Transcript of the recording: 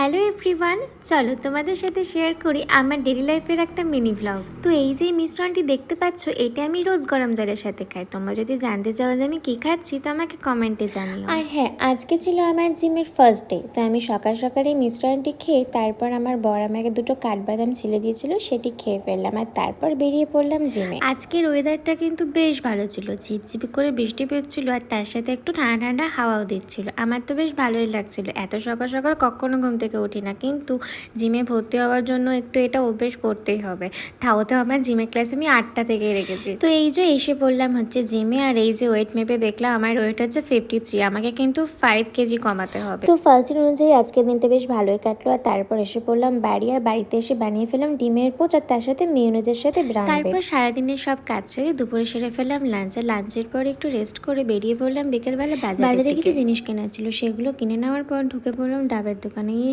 Hello everyone, চলো তোমাদের সাথে শেয়ার করি আমার ডেইলি লাইফের একটা মিনি ভ্লগ। তো এই যে মিশ্রণটি দেখতে পাচ্ছ, এটা আমি রোজ গরম জলের সাথে খাই। তোমরা যদি জানতে চাও যে আমি কী খাচ্ছি তো আমাকে কমেন্টে জানিও। আর হ্যাঁ, আজকে ছিল আমার জিমের ফার্স্ট ডে, তো আমি সকাল সকাল এই মিশ্রণটি খেয়ে তারপর আমার বর আমাকে দুটো কাঠবাদাম ছিলে দিয়েছিল, সেটি খেয়ে ফেললাম আর তারপর বেরিয়ে পড়লাম জিমে। আজকের ওয়েদারটা কিন্তু বেশ ভালো ছিল, ঝিপঝিপি করে বৃষ্টি পড়ছিল আর তার সাথে একটু ঠান্ডা ঠান্ডা হাওয়াও দিচ্ছিল। আমার তো বেশ ভালোই লাগছিল। এত সকাল সকাল কখনো ঘুম থেকে উঠি না, কিন্তু জিমে ভর্তি হওয়ার জন্য একটু এটা অভ্যেস করতেই হবে। তাও তো আমার জিমের ক্লাস আমি 8টা থেকে রেখেছি। তো এই যে এসে পড়লাম হচ্ছে জিমে, আর এই যে ওয়েট মেপে দেখলাম আমার ওয়েট হচ্ছে 53। আমাকে কিন্তু 5 কেজি কমাতে হবে। তো ফার্স্ট দিন অনুযায়ী আজকের দিনটা বেশ ভালোই কাটলো। আর তারপর এসে পড়লাম বাড়ি, আর বাড়িতে এসে বানিয়ে ফেলাম ডিমের পোচ আর তার সাথে মেয়োনেজের সাথে ব্রাউন। তারপর সারাদিনের সব কাজ সেরে দুপুরে সেরে ফেললাম লাঞ্চ, আর লাঞ্চের পর একটু রেস্ট করে বেরিয়ে পড়লাম বিকেলবেলা বাজারে কিছু জিনিস কেনার ছিল, সেগুলো কিনে নেওয়ার পর ঢুকে পড়লাম ডাবের দোকানে।